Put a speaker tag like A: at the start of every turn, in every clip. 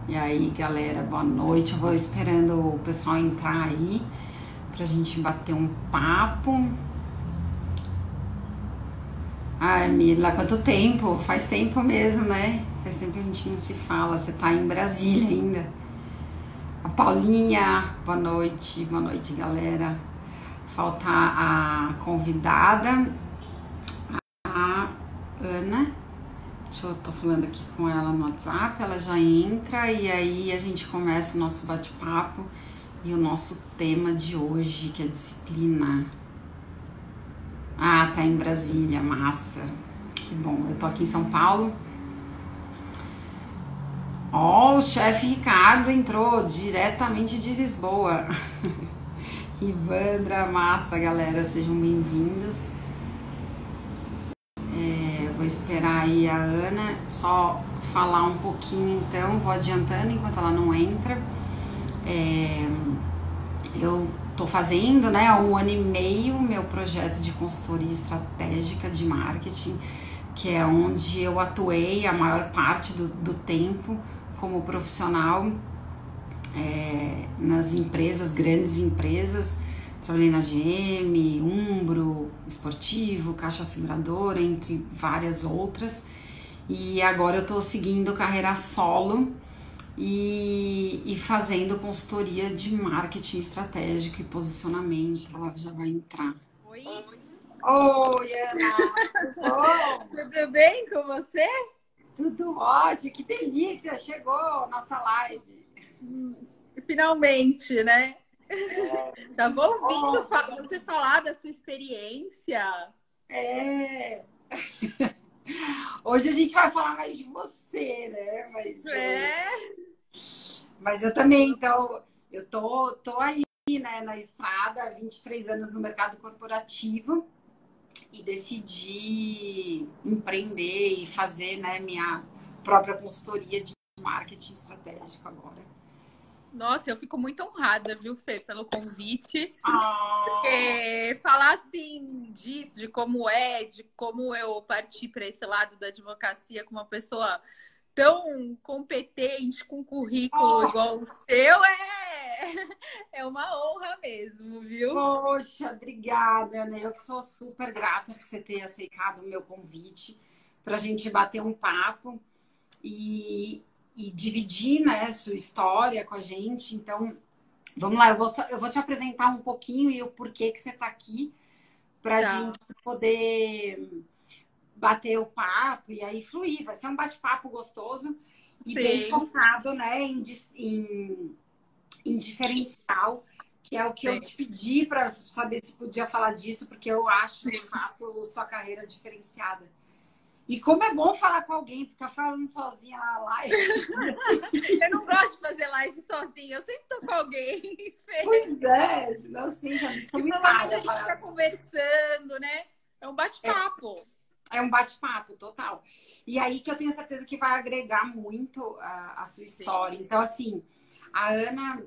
A: E aí, galera, boa noite. Eu vou esperando o pessoal entrar aí pra gente bater um papo. Ai, Mila, quanto tempo? Faz tempo mesmo, né? Faz tempo que a gente não se fala. Você tá em Brasília ainda. A Paulinha, boa noite, galera. Falta a convidada, a Ana. Eu tô falando aqui com ela no WhatsApp, ela já entra e aí a gente começa o nosso bate-papo e o nosso tema de hoje, que é disciplina. Ah, tá em Brasília, massa. Que bom, eu tô aqui em São Paulo. Ó, o chefe Ricardo entrou diretamente de Lisboa. Ivandra, massa, galera, sejam bem-vindos. Vou esperar aí a Ana, só falar um pouquinho então, vou adiantando enquanto ela não entra. Eu tô fazendo, né, há 1 ano e meio, meu projeto de consultoria estratégica de marketing, que é onde eu atuei a maior parte do tempo como profissional nas empresas, grandes empresas. Trabalhei na GM, Umbro, Esportivo, Caixa Seguradora, entre várias outras. E agora eu tô seguindo carreira solo e fazendo consultoria de marketing estratégico e posicionamento. Ela já vai entrar.
B: Oi.
A: Oi, Ana! Tudo bom?
B: Tudo bem com você?
A: Tudo ótimo! Que delícia! Chegou a nossa live.
B: Finalmente, né? Tava ouvindo
A: Oh,
B: você falar da sua experiência.
A: é. Hoje a gente vai falar mais de você, né? Mas eu também, então, eu tô aí, né, na estrada, há 23 anos no mercado corporativo e decidi empreender e fazer, né, minha própria consultoria de marketing estratégico agora.
B: Nossa, eu fico muito honrada, viu, Fê, pelo convite.
A: Ah,
B: Porque falar assim disso, de como eu parti para esse lado da advocacia com uma pessoa tão competente, com currículo
A: oh,
B: igual o seu, é uma honra mesmo, viu?
A: poxa, obrigada, né? Eu que sou super grata por você ter aceitado o meu convite para a gente bater um papo e dividir, né, sua história com a gente. Então, vamos lá, eu vou te apresentar um pouquinho e o porquê que você está aqui para a
B: Tá.
A: gente poder bater o papo e aí fluir. Vai ser um bate-papo gostoso e bem
B: Sim,
A: focado, né, em diferencial, que é o que eu
B: sim,
A: te pedi para saber se podia falar disso, porque eu acho, de
B: sim.
A: fato, sua carreira diferenciada. E como é bom falar com alguém, ficar falando sozinha na live.
B: Eu não gosto de fazer live sozinha, eu sempre tô com alguém, Fê.
A: Pois é, senão assim, já me
B: E pelo menos a
A: solitária a
B: gente tá
A: parada.
B: conversando, né? É um bate-papo.
A: É um bate-papo total. E aí que eu tenho certeza que vai agregar muito a sua
B: Sim,
A: história. Então, assim, a Ana,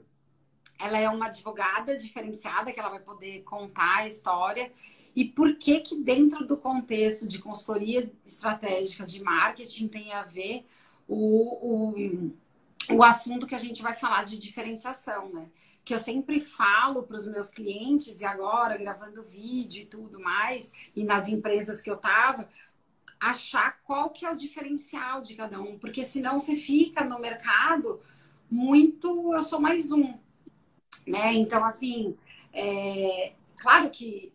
A: ela é uma advogada diferenciada, que ela vai poder contar a história. E por que que dentro do contexto de consultoria estratégica de marketing tem a ver o assunto que a gente vai falar de diferenciação, né? Que eu sempre falo para os meus clientes, e agora gravando vídeo e tudo mais, e nas empresas que eu tava, achar qual que é o diferencial de cada um, porque senão você fica no mercado muito, eu sou mais um, né? Então, assim, claro que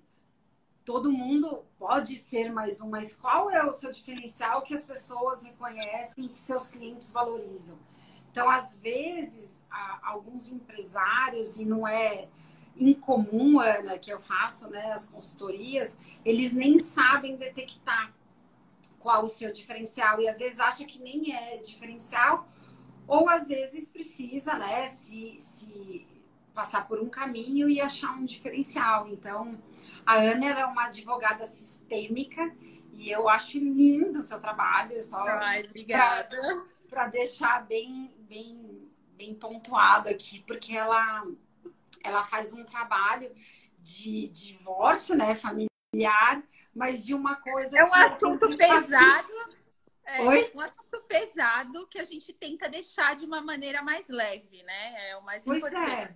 A: todo mundo pode ser mais um, mas qual é o seu diferencial que as pessoas reconhecem e que seus clientes valorizam? Então, às vezes, alguns empresários, e não é incomum, Ana, que eu faço, né, as consultorias, eles nem sabem detectar qual o seu diferencial e às vezes acha que nem é diferencial ou às vezes precisa, né, se passar por um caminho e achar um diferencial. Então, a Ana ela é uma advogada sistêmica e eu acho lindo o seu trabalho, só
B: ai, obrigada.
A: para deixar bem pontuado aqui, porque ela faz um trabalho de divórcio, né, familiar, mas de uma coisa
B: É um
A: que é
B: assunto
A: sempre
B: pesado,
A: Oi?
B: Um assunto pesado que a gente tenta deixar de uma maneira mais leve, né? É o mais
A: Pois
B: importante.
A: é.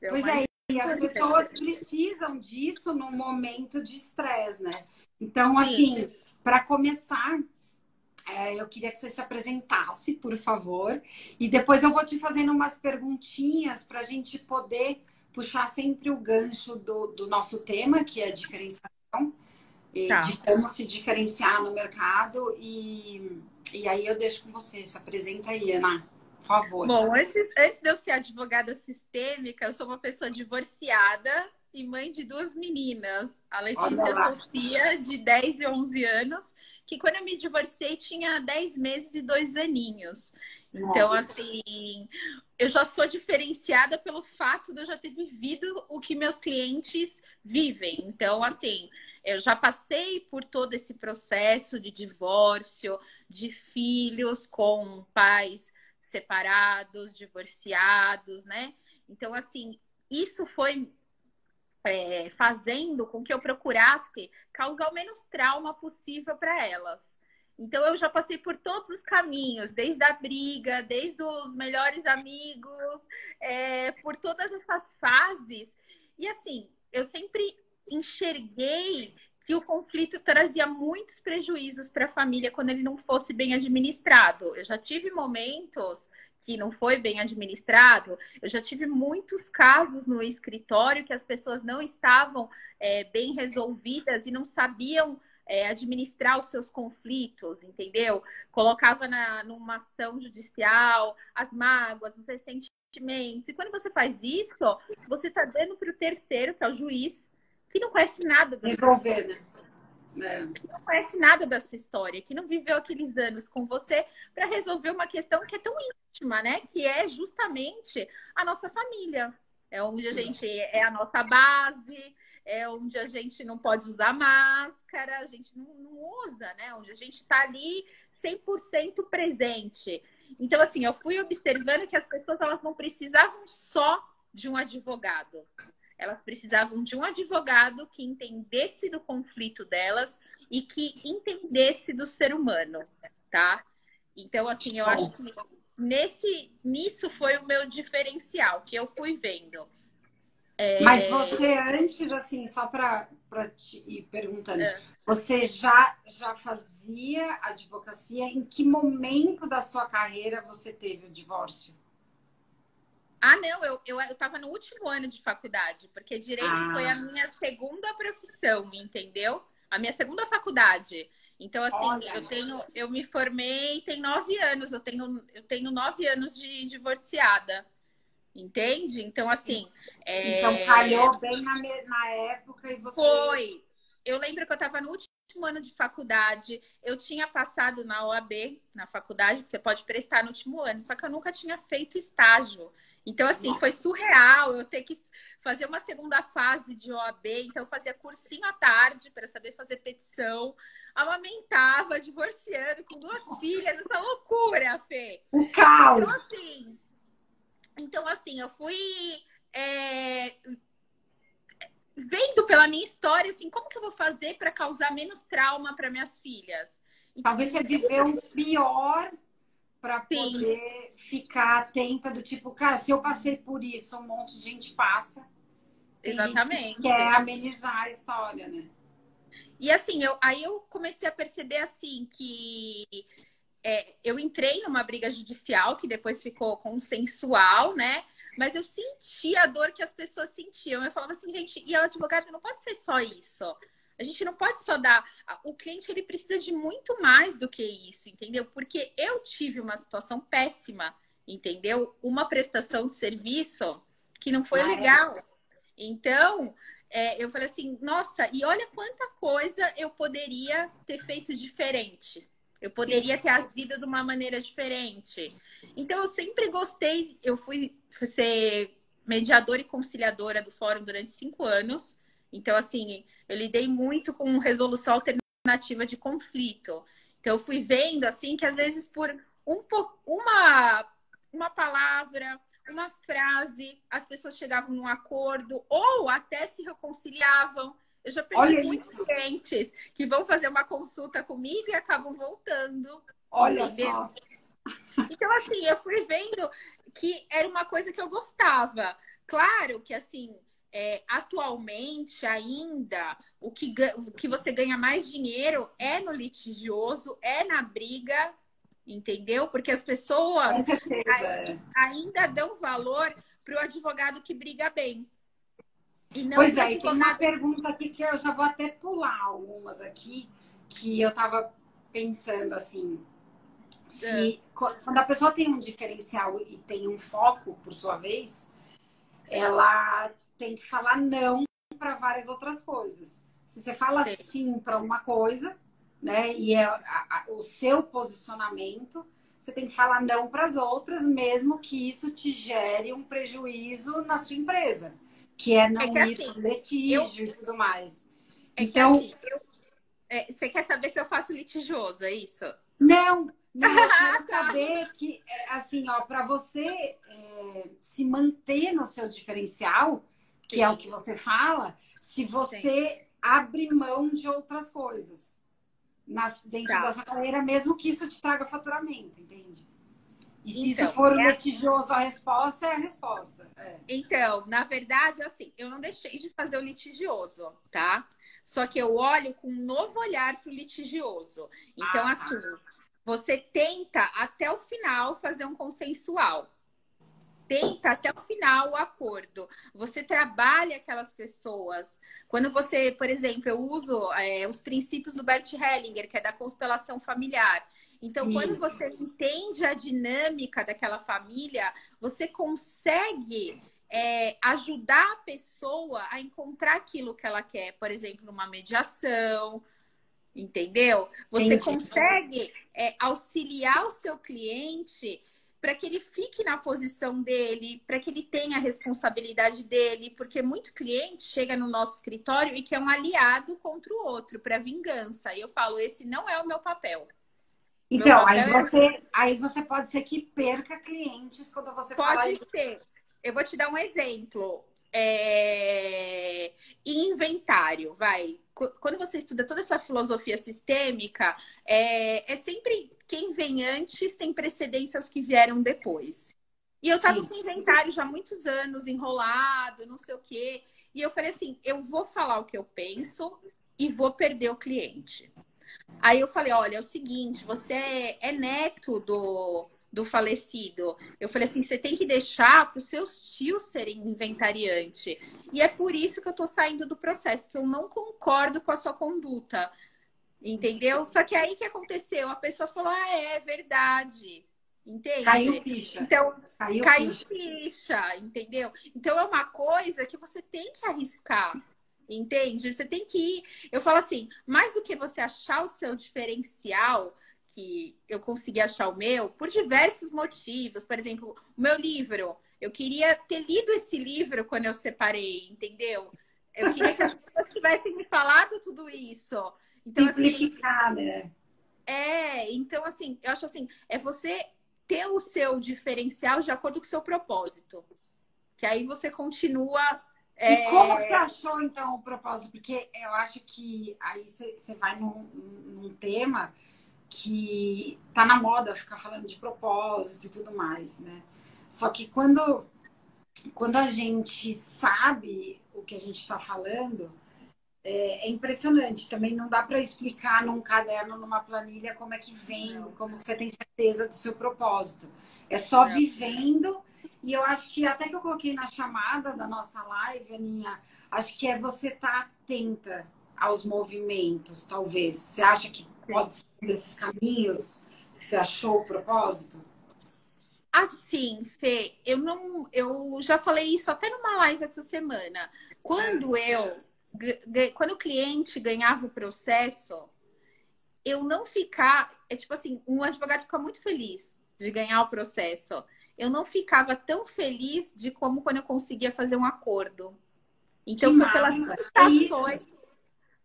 B: É o
A: Pois
B: mais
A: é, e as
B: importante.
A: pessoas precisam disso num momento de estresse, né? Então,
B: Sim,
A: assim, para começar, eu queria que você se apresentasse, por favor, e depois eu vou te fazendo umas perguntinhas para a gente poder puxar sempre o gancho do nosso tema, que é diferenciação, e de
B: tá.
A: como se diferenciar no mercado. E aí eu deixo com você. Se apresenta aí, Ana, por favor.
B: Bom, antes de eu ser advogada sistêmica, eu sou uma pessoa divorciada e mãe de duas meninas, a
A: Olha
B: Letícia e a
A: lá.
B: Sofia, de 10 e 11 anos, que quando eu me divorciei tinha 10 meses e 2 aninhos. Então,
A: Nossa.
B: assim, eu já sou diferenciada pelo fato de eu já ter vivido o que meus clientes vivem. Então, assim, eu já passei por todo esse processo de divórcio, de filhos com pais separados, divorciados, né? Então, assim, isso foi fazendo com que eu procurasse causar o menos trauma possível para elas. Então, eu já passei por todos os caminhos, desde a briga, desde os melhores amigos, por todas essas fases. E, assim, eu sempre enxerguei que o conflito trazia muitos prejuízos para a família quando ele não fosse bem administrado. Eu já tive momentos que não foi bem administrado, eu já tive muitos casos no escritório que as pessoas não estavam bem resolvidas e não sabiam administrar os seus conflitos, entendeu? Colocava numa ação judicial as mágoas, os ressentimentos. E quando você faz isso, você está dando para o terceiro, que é o juiz, que não conhece nada da sua
A: Resolver,
B: história,
A: né?
B: que não conhece nada da sua história, que não viveu aqueles anos com você para resolver uma questão que é tão íntima, né? Que é justamente a nossa família. É onde a gente é a nossa base, é onde a gente não pode usar máscara, a gente não usa, né? Onde a gente está ali 100% presente. Então, assim, eu fui observando que as pessoas elas não precisavam só de um advogado. Elas precisavam de um advogado que entendesse do conflito delas e que entendesse do ser humano, tá? Então, assim, eu
A: Bom,
B: acho que nisso foi o meu diferencial, que eu fui vendo.
A: mas você antes, assim, só para te ir perguntando, você já fazia advocacia? Em que momento da sua carreira você teve o divórcio?
B: Ah, não, eu estava no último ano de faculdade, porque direito foi a
A: Ah,
B: minha segunda profissão, entendeu? A minha segunda faculdade. Então, assim,
A: olha.
B: eu me formei tem 9 anos, eu tenho 9 anos de divorciada, entende? Então, assim,
A: Então calhou bem na época e você.
B: foi. Eu lembro que eu estava no último ano de faculdade, eu tinha passado na OAB, na faculdade, que você pode prestar no último ano, só que eu nunca tinha feito estágio. Então, assim, foi surreal eu ter que fazer uma segunda fase de OAB. Então, eu fazia cursinho à tarde para saber fazer petição, amamentava, divorciando com duas filhas, essa loucura, Fê.
A: O
B: Então,
A: caos.
B: assim, eu fui é, vendo pela minha história, assim, como que eu vou fazer para causar menos trauma para minhas filhas? Então,
A: Talvez você viveu o pior para
B: sim,
A: poder ficar atenta do tipo, cara, se eu passei por isso, um monte de gente passa. Tem gente que quer
B: exatamente.
A: amenizar a história, né?
B: E assim, aí eu comecei a perceber assim que eu entrei numa briga judicial que depois ficou consensual, né? Mas eu sentia a dor que as pessoas sentiam. Eu falava assim, gente, e o advogado não pode ser só isso. A gente não pode só dar. O cliente ele precisa de muito mais do que isso, entendeu? Porque eu tive uma situação péssima, entendeu? Uma prestação de serviço que não foi
A: Ah, é?
B: legal. Então, eu falei assim, nossa, e olha quanta coisa eu poderia ter feito diferente. Eu
A: Sim.
B: poderia ter agido de uma maneira diferente. Então, eu sempre gostei. Eu fui ser mediadora e conciliadora do fórum durante 5 anos. Então, assim, eu lidei muito com resolução alternativa de conflito. Então, eu fui vendo, assim, que às vezes por uma palavra, uma frase, as pessoas chegavam num acordo ou até se reconciliavam. Eu já perdi
A: Olha
B: muitos
A: isso.
B: clientes que vão fazer uma consulta comigo e acabam voltando.
A: Olha
B: Entendeu?
A: só.
B: Então, assim, eu fui vendo que era uma coisa que eu gostava. Claro que, assim, atualmente ainda, o que você ganha mais dinheiro é no litigioso, é na briga, entendeu? Porque as pessoas
A: Com certeza.
B: ainda dão valor para o advogado que briga bem. E não
A: Pois
B: para o
A: é, e tem uma
B: advogado.
A: pergunta aqui que eu já vou até pular algumas aqui, que eu estava pensando assim, se quando a pessoa tem um diferencial e tem um foco, por sua vez, ela tem que falar não para várias outras coisas. Se você fala sim para uma coisa, né, e é o seu posicionamento, você tem que falar não para as outras, mesmo que isso te gere um prejuízo na sua empresa, que é não
B: É que
A: ir
B: assim,
A: para litígio e tudo mais.
B: é que
A: Então,
B: assim, você quer saber se eu faço litigioso, é isso?
A: não, eu quero
B: Tá.
A: saber que, assim, ó, para você se manter no seu diferencial, que é o
B: Sim,
A: que você fala, se
B: sim.
A: você abre mão de outras coisas dentro da
B: Tá.
A: sua carreira, mesmo que isso te traga faturamento, entende? E se isso
B: Então,
A: for o litigioso, a resposta é a resposta.
B: então, na verdade, assim, eu não deixei de fazer o litigioso, tá? Só que eu olho com um novo olhar para o litigioso. Então,
A: Ah, tá.
B: assim, você tenta até o final fazer um consensual. Tenta até o final o acordo. Você trabalha aquelas pessoas. Quando você, por exemplo, eu uso os princípios do Bert Hellinger, que é da constelação familiar. Então, quando
A: Sim,
B: você entende a dinâmica daquela família, você consegue ajudar a pessoa a encontrar aquilo que ela quer. Por exemplo, numa mediação, entendeu? Você
A: entendi.
B: consegue auxiliar o seu cliente para que ele fique na posição dele, para que ele tenha a responsabilidade dele, porque muito cliente chega no nosso escritório e quer um aliado contra o outro para vingança. E eu falo, esse não é o meu papel. Meu
A: Então,
B: papel é
A: aí você pode ser que perca clientes quando você fala
B: pode
A: isso.
B: ser. Eu vou te dar um exemplo. Inventário, vai. Quando você estuda toda essa filosofia sistêmica, é sempre quem vem antes tem precedência aos que vieram depois. E eu tava
A: Sim,
B: com inventário já há muitos anos, enrolado, não sei o quê. E eu falei assim: eu vou falar o que eu penso e vou perder o cliente. Aí eu falei, olha, é o seguinte, você é neto do falecido. Eu falei assim, você tem que deixar para os seus tios serem inventariante. E é por isso que eu tô saindo do processo, porque eu não concordo com a sua conduta. Entendeu? Só que aí que aconteceu? A pessoa falou, é verdade.
A: caiu
B: Entende?
A: ficha.
B: Então,
A: Caiu
B: caiu
A: ficha.
B: ficha, entendeu? Então é uma coisa que você tem que arriscar. Entende? Você tem que ir. Eu falo assim, mais do que você achar o seu diferencial, que eu consegui achar o meu, por diversos motivos. Por exemplo, o meu livro. Eu queria ter lido esse livro quando eu separei, entendeu? Eu queria que as pessoas tivessem me falado tudo isso. Então, assim,
A: Simplificar, né?
B: então, assim, eu acho assim, é você ter o seu diferencial de acordo com o seu propósito. Que aí você continua.
A: E como você achou, então, o propósito? Porque eu acho que aí você vai num tema que tá na moda ficar falando de propósito e tudo mais, né? Só que quando a gente sabe o que a gente está falando, é impressionante. Também não dá para explicar num caderno, numa planilha, como é que vem,
B: Não,
A: como você tem certeza do seu propósito. É só
B: não.
A: vivendo. E eu acho que até que eu coloquei na chamada da nossa live, Aninha, acho que é você estar atenta aos movimentos, talvez. Você acha que pode ser um desses caminhos que você achou o propósito?
B: Assim, Fê, eu já falei isso até numa live essa semana. Quando o cliente ganhava o processo, eu não ficar, tipo assim, um advogado fica muito feliz de ganhar o processo. Eu não ficava tão feliz de como quando eu conseguia fazer um acordo.
A: Que
B: Então
A: massa! É isso.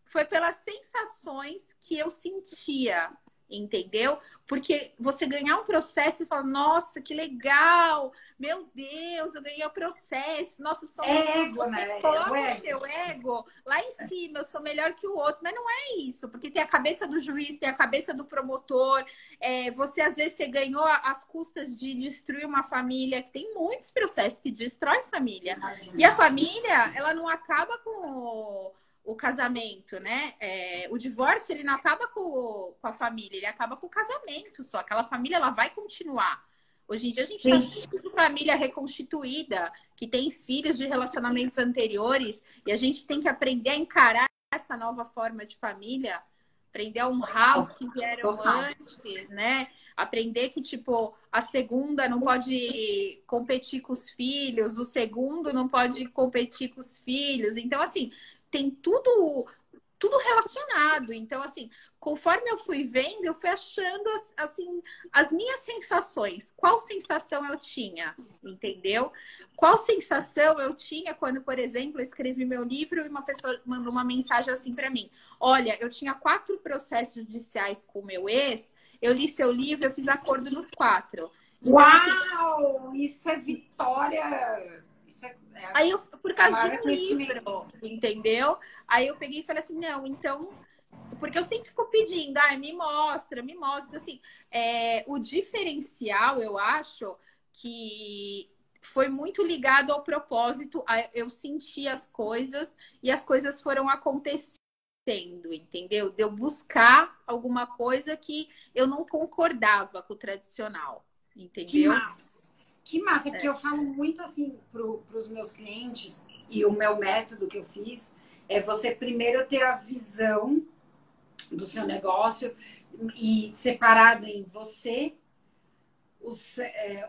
B: foi pelas sensações que eu sentia. entendeu? Porque você ganhar um processo e falar, nossa, que legal! Meu Deus, eu ganhei o processo. Nossa, eu sou
A: ego,
B: você
A: né?
B: coloca o seu ego lá em cima, eu sou melhor que o outro. Mas não é isso, porque tem a cabeça do juiz, tem a cabeça do promotor. Você, às vezes, você ganhou às custas de destruir uma família, que tem muitos processos que destrói família.
A: Imagina.
B: E a família, ela não acaba com o casamento, né? O divórcio, ele não acaba com a família, ele acaba com o casamento só. Aquela família, ela vai continuar. Hoje em dia, a gente está cheio de família reconstituída, que tem filhos de relacionamentos anteriores, e a gente tem que aprender a encarar essa nova forma de família, aprender a honrar os que vieram antes, né? Aprender que, tipo, a segunda não pode competir com os filhos, o segundo não pode competir com os filhos. Então, assim, tem tudo relacionado. Então, assim, conforme eu fui vendo, eu fui achando, assim, as minhas sensações. Qual sensação eu tinha, entendeu? Qual sensação eu tinha quando, por exemplo, eu escrevi meu livro e uma pessoa mandou uma mensagem assim para mim. Olha, eu tinha 4 processos judiciais com o meu ex, eu li seu livro, eu fiz acordo nos 4. Então,
A: uau! Assim, isso é vitória!
B: Aí eu, por causa de um livro, entendeu? Aí eu peguei e falei assim, não, então... Porque eu sempre fico pedindo, me mostra, me mostra. Assim, o diferencial, eu acho, que foi muito ligado ao propósito. Eu senti as coisas e as coisas foram acontecendo, entendeu? De eu buscar alguma coisa que eu não concordava com o tradicional, entendeu?
A: Que massa! Que massa, porque eu falo muito assim para os meus clientes, e o meu método que eu fiz é você primeiro ter a visão do seu negócio e separado em você,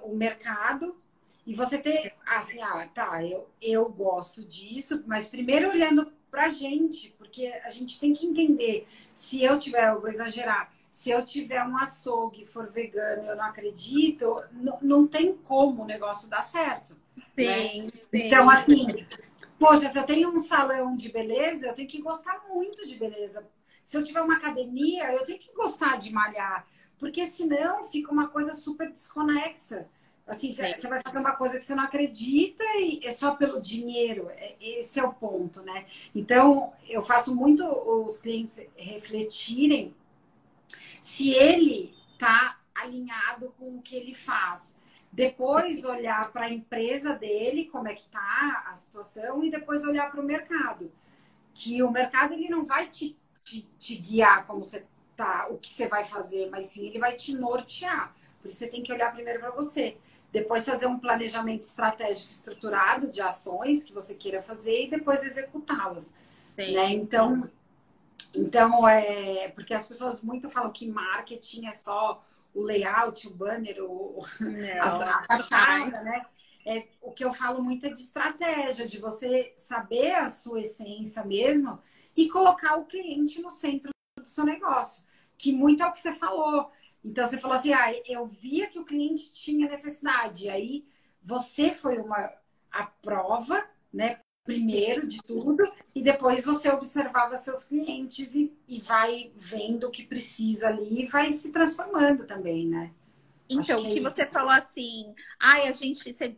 A: o mercado, e você ter assim, eu gosto disso, mas primeiro olhando pra gente, porque a gente tem que entender, se eu vou exagerar, se eu tiver um açougue e for vegano e eu não acredito, não tem como o negócio dar certo.
B: Sim,
A: né?
B: sim.
A: Então, assim, poxa, se eu tenho um salão de beleza, eu tenho que gostar muito de beleza. Se eu tiver uma academia, eu tenho que gostar de malhar. Porque senão fica uma coisa super desconexa. Assim, você vai fazer uma coisa que você não acredita e é só pelo dinheiro. Esse é o ponto, né? Então, eu faço muito os clientes refletirem se ele está alinhado com o que ele faz. Depois olhar para a empresa dele, como é que está a situação, e depois olhar para o mercado. Que o mercado ele não vai te guiar como você tá, o que você vai fazer, mas sim ele vai te nortear. Por isso você tem que olhar primeiro para você. Depois fazer um planejamento estratégico estruturado de ações que você queira fazer e depois executá-las. Né? Então, porque as pessoas muito falam que marketing é só o layout, o banner, a fachada, né? O que eu falo muito é de estratégia, de você saber a sua essência mesmo e colocar o cliente no centro do seu negócio, que muito é o que você falou. Então, você falou assim, eu via que o cliente tinha necessidade, aí você foi a prova, né? Primeiro de tudo, e depois você observava seus clientes e vai vendo o que precisa ali e vai se transformando também, né?
B: Então, que você falou assim,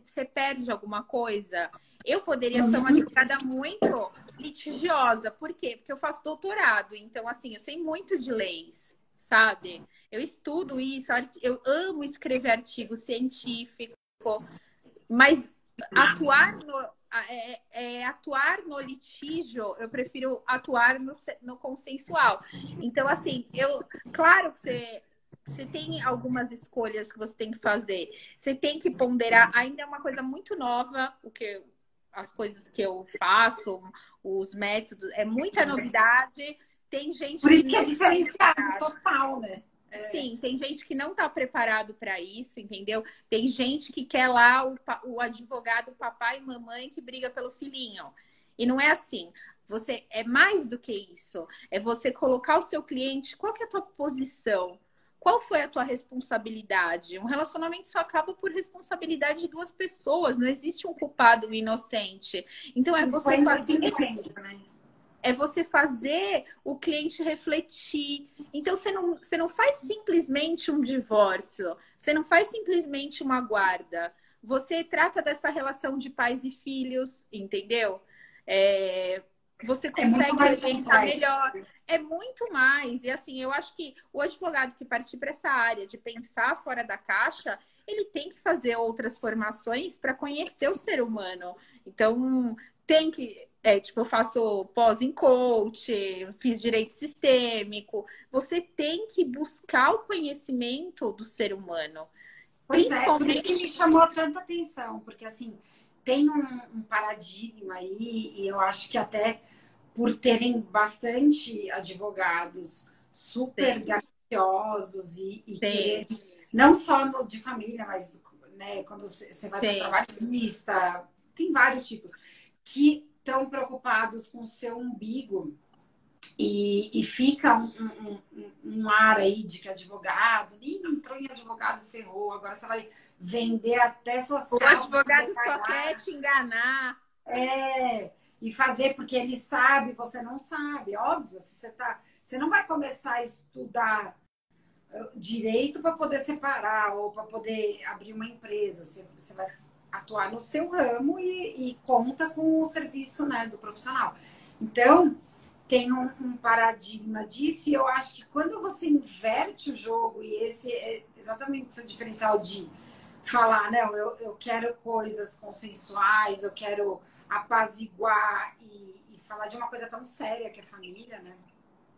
B: você perde alguma coisa. Eu poderia ser uma advogada muito litigiosa. Por quê? Porque eu faço doutorado. Então, assim, eu sei muito de leis, sabe? Eu estudo isso, eu amo escrever artigo científico, mas atuar no litígio, eu prefiro atuar no consensual. Então, assim, claro que você tem algumas escolhas que você tem que fazer. Você tem que ponderar. Ainda é uma coisa muito nova, as coisas que eu faço, os métodos, é muita novidade. Tem gente
A: Por isso que é diferenciado total, né?
B: Sim, tem gente que não está preparado para isso, entendeu? Tem gente que quer lá o advogado, papai e mamãe que briga pelo filhinho. E não é assim. Você é mais do que isso. É você colocar o seu cliente, qual que é a tua posição? Qual foi a tua responsabilidade? Um relacionamento só acaba por responsabilidade de 2 pessoas. Não existe um culpado e um inocente. Então, você fazer...
A: né?
B: é você fazer o cliente refletir. Então, você não faz simplesmente um divórcio, você não faz simplesmente uma guarda. Você trata dessa relação de pais e filhos, entendeu? Você consegue orientar melhor. É muito mais. E assim, eu acho que o advogado que partir para essa área de pensar fora da caixa, ele tem que fazer outras formações para conhecer o ser humano. Então, tem que... tipo, eu faço pós em coach, fiz direito sistêmico. Você tem que buscar o conhecimento do ser humano.
A: Pois por isso que me chamou tanta atenção, porque assim, tem um paradigma aí, e eu acho que até por terem bastante advogados super graciosos e querer, não só no de família, mas né, quando você vai para o trabalhista, tem vários tipos, que estão preocupados com o seu umbigo e fica um ar aí de que advogado, entrou em advogado, ferrou, agora você vai vender até suas
B: calças. O advogado só quer te enganar.
A: E fazer porque ele sabe, você não sabe. Óbvio, você não vai começar a estudar direito para poder separar ou para poder abrir uma empresa. Você vai atuar no seu ramo e conta com o serviço, né, do profissional. Então, tem um paradigma disso, e eu acho que quando você inverte o jogo, e esse é exatamente o seu diferencial de falar, não, eu quero coisas consensuais, eu quero apaziguar e falar de uma coisa tão séria que é a família, né?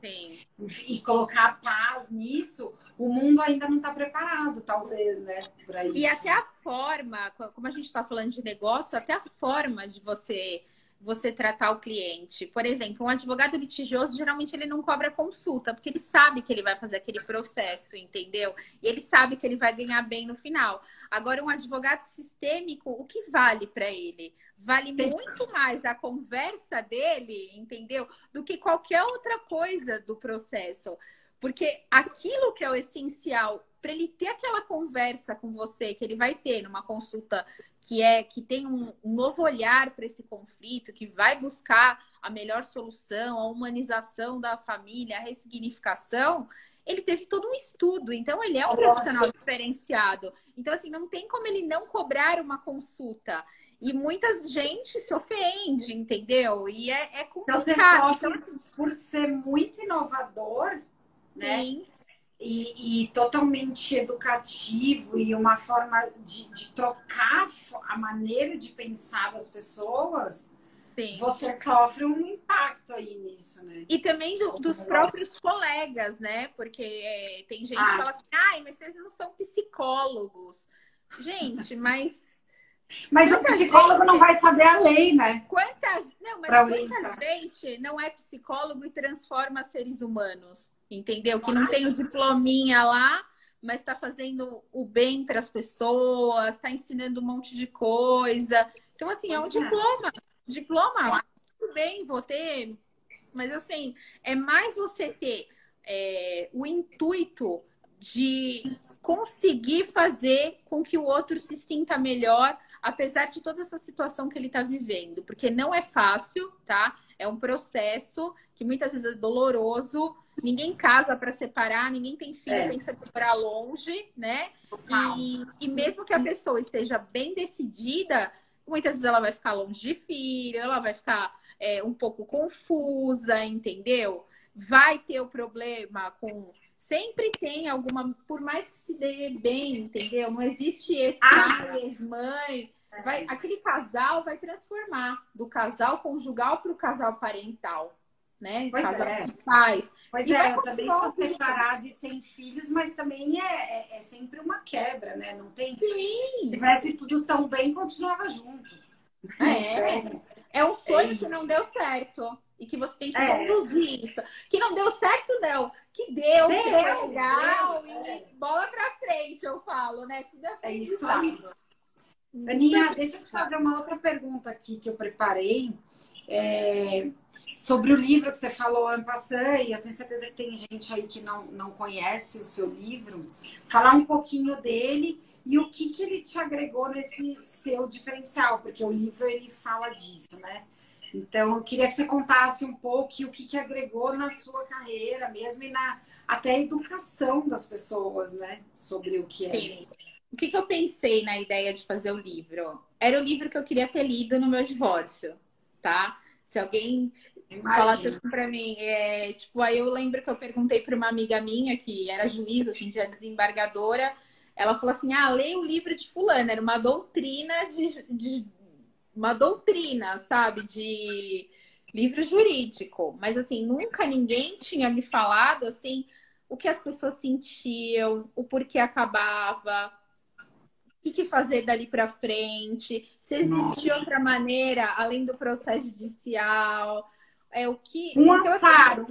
B: Sim.
A: E colocar paz nisso, o mundo ainda não está preparado, talvez, né? Para isso.
B: E até a forma, como a gente está falando de negócio, até a forma de você tratar o cliente. Por exemplo, um advogado litigioso, geralmente ele não cobra consulta, porque ele sabe que ele vai fazer aquele processo, entendeu? E ele sabe que ele vai ganhar bem no final. Agora, um advogado sistêmico, o que vale para ele? Vale muito mais a conversa dele, entendeu? Do que qualquer outra coisa do processo. Porque aquilo que é o essencial para ele ter aquela conversa com você, que ele vai ter numa consulta que tem um novo olhar para esse conflito, que vai buscar a melhor solução, a humanização da família, a ressignificação, ele teve todo um estudo. Então, ele é um profissional diferenciado. Então, assim, não tem como ele não cobrar uma consulta. E muita gente se ofende, entendeu? E é complicado.
A: Então, você sofre por ser muito inovador, né?
B: Sim.
A: E totalmente educativo e uma forma de trocar a maneira de pensar das pessoas, sim, você sofre um impacto aí nisso, né?
B: E também dos próprios colegas, né? Porque tem gente que fala assim, mas vocês não são psicólogos. Gente, mas
A: o psicólogo não vai saber a lei, né?
B: Quanta gente não é psicólogo e transforma seres humanos? Entendeu? Que não tem o diplominha lá, mas está fazendo o bem para as pessoas, está ensinando um monte de coisa. Então, assim, é um diploma. Diploma, tudo bem, vou ter. Mas, assim, é mais você ter o intuito de conseguir fazer com que o outro se sinta melhor, apesar de toda essa situação que ele está vivendo. Porque não é fácil, tá? É um processo que muitas vezes é doloroso. Ninguém casa para separar, ninguém tem filho, pensa em morar longe, né? E mesmo que a pessoa esteja bem decidida, muitas vezes ela vai ficar longe de filho, ela vai ficar um pouco confusa, entendeu? Vai ter o problema com... Sempre tem alguma... Por mais que se dê bem, entendeu? Não existe esse pai, ex-mãe. Aquele casal vai transformar do casal conjugal para o casal parental. Né?
A: Pois
B: pais.
A: Eu também sou separada e sem filhos, mas também é sempre uma quebra, né? Não tem...
B: Sim.
A: Se tivesse tudo tão bem, continuava juntos.
B: É um sonho que não deu certo. E que você tem que conduzir isso. Que não deu certo, não. Que deu, que foi legal. E bola pra frente, eu falo, né? Tudo
A: é isso aí. Aninha, deixa eu te fazer uma outra pergunta aqui que eu preparei. Sobre o livro que você falou ano passado, e eu tenho certeza que tem gente aí que não conhece o seu livro. Falar um pouquinho dele e o que ele te agregou nesse seu diferencial, porque o livro ele fala disso, né? Então, eu queria que você contasse um pouco o que agregou na sua carreira mesmo e até a educação das pessoas, né? Sobre o que é.
B: Sim. O que eu pensei na ideia de fazer o livro? Era o livro que eu queria ter lido no meu divórcio, tá? Se alguém falasse
A: Imagina.
B: assim pra mim, tipo, aí eu lembro que eu perguntei para uma amiga minha, que era juíza, hoje em dia é desembargadora, ela falou assim: ah, leia o livro de fulano, era uma doutrina uma doutrina, sabe, de livro jurídico. Mas assim, nunca ninguém tinha me falado assim o que as pessoas sentiam, o porquê acabava, o que fazer dali para frente, se existia
A: Nossa.
B: outra maneira além do processo judicial, o que.
A: Um
B: Então, assim,
A: amparo,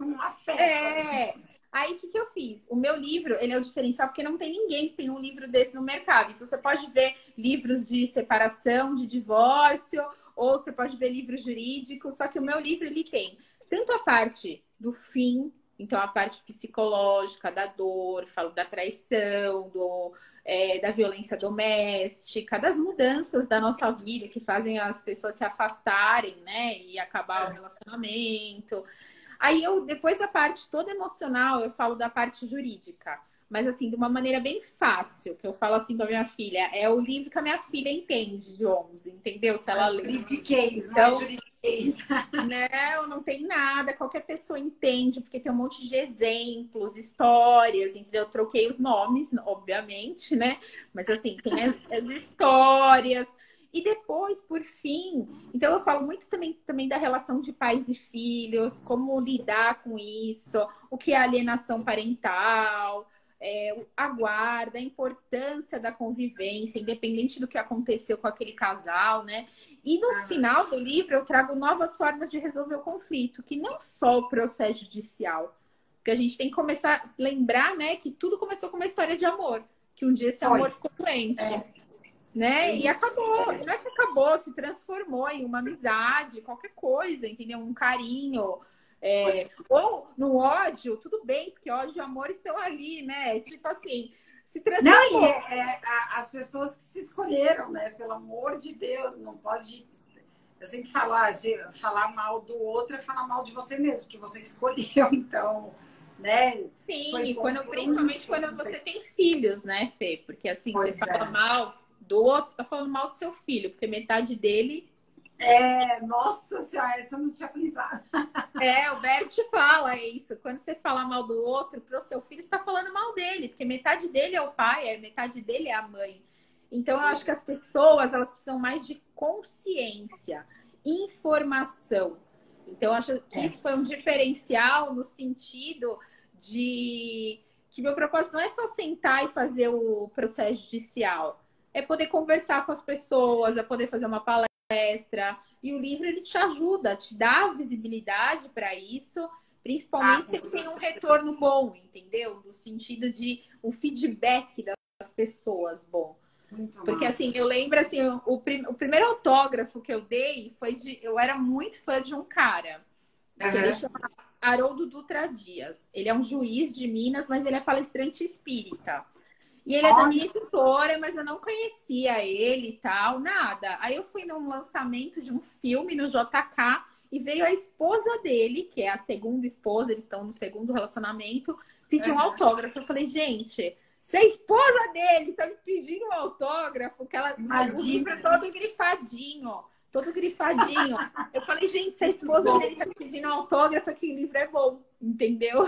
A: um afeto.
B: é. Aí, o que eu fiz? O meu livro, ele é o diferencial porque não tem ninguém que tem um livro desse no mercado. Então, você pode ver livros de separação, de divórcio, ou você pode ver livros jurídicos. Só que o meu livro, ele tem tanto a parte do fim, então a parte psicológica, da dor, falo da traição, da violência doméstica, das mudanças da nossa vida que fazem as pessoas se afastarem, né? E acabar o relacionamento. Aí eu, depois da parte toda emocional, eu falo da parte jurídica. Mas assim, de uma maneira bem fácil, que eu falo assim pra minha filha, é o livro que a minha filha entende de 11, entendeu? Se ela lê.
A: Juridiquês, não é
B: Então,
A: juridiquês.
B: não, não tem nada, qualquer pessoa entende, porque tem um monte de exemplos, histórias, entendeu? Eu troquei os nomes, obviamente, né? Mas assim, tem as histórias. E depois, por fim, então eu falo muito também da relação de pais e filhos, como lidar com isso, o que é alienação parental, a guarda, a importância da convivência, independente do que aconteceu com aquele casal, né? E no final do livro eu trago novas formas de resolver o conflito, que não só o processo judicial, porque a gente tem que começar a lembrar, né, que tudo começou com uma história de amor, que um dia esse amor ficou doente, né? E acabou, não é que acabou, se transformou em uma amizade, qualquer coisa, entendeu? Um carinho. Ou no ódio, tudo bem, porque ódio e amor estão ali, né? Tipo assim, se
A: Não,
B: transformou.
A: as pessoas que se escolheram, né? Pelo amor de Deus, não pode. Eu sempre falo, falar mal do outro é falar mal de você mesmo, que você que escolheu, então, né?
B: Sim, e principalmente quando você tem filhos, né, Fê? Porque assim, você fala mal do outro, você tá falando mal do seu filho, porque metade dele.
A: Nossa senhora, essa eu não tinha pensado.
B: O Bert fala isso. Quando você fala mal do outro pro seu filho, você tá falando mal dele, porque metade dele é o pai, metade dele é a mãe. Então, eu acho que as pessoas, elas precisam mais de consciência, informação. Então, eu acho que isso foi um diferencial no sentido de que meu propósito não é só sentar e fazer o processo judicial, é poder conversar com as pessoas, é poder fazer uma palestra. E o livro, ele te ajuda, te dá visibilidade para isso, principalmente se ele tem um retorno bom, entendeu? No sentido de um feedback das pessoas bom.
A: Muito
B: Porque
A: massa.
B: assim, eu lembro assim, o primeiro autógrafo que eu dei foi eu era muito fã de um cara, que ele chama Haroldo Dutra Dias. Ele é um juiz de Minas, mas ele é palestrante espírita. E ele é da minha editora, mas eu não conhecia ele e tal, nada. Aí eu fui num lançamento de um filme no JK e veio a esposa dele, que é a segunda esposa, eles estão no segundo relacionamento, pedir um autógrafo. Eu falei, gente, se a esposa dele tá me pedindo um autógrafo, que ela o livro todo grifadinho, todo grifadinho. Eu falei, gente, se a esposa dele tá me pedindo um autógrafo, que o livro é bom, entendeu?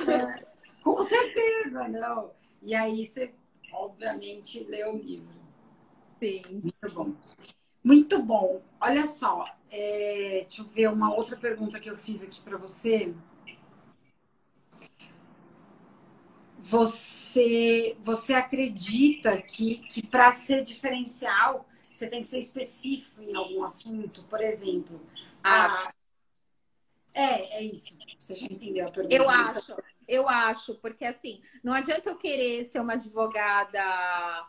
A: Com certeza, não. E aí você, obviamente, lê o livro.
B: Sim.
A: Muito bom. Muito bom. Olha só, deixa eu ver uma outra pergunta que eu fiz aqui para você. Você acredita que para ser diferencial, você tem que ser específico em algum assunto? Por exemplo, é isso. Você já entendeu a pergunta?
B: Eu acho, porque assim, não adianta eu querer ser uma advogada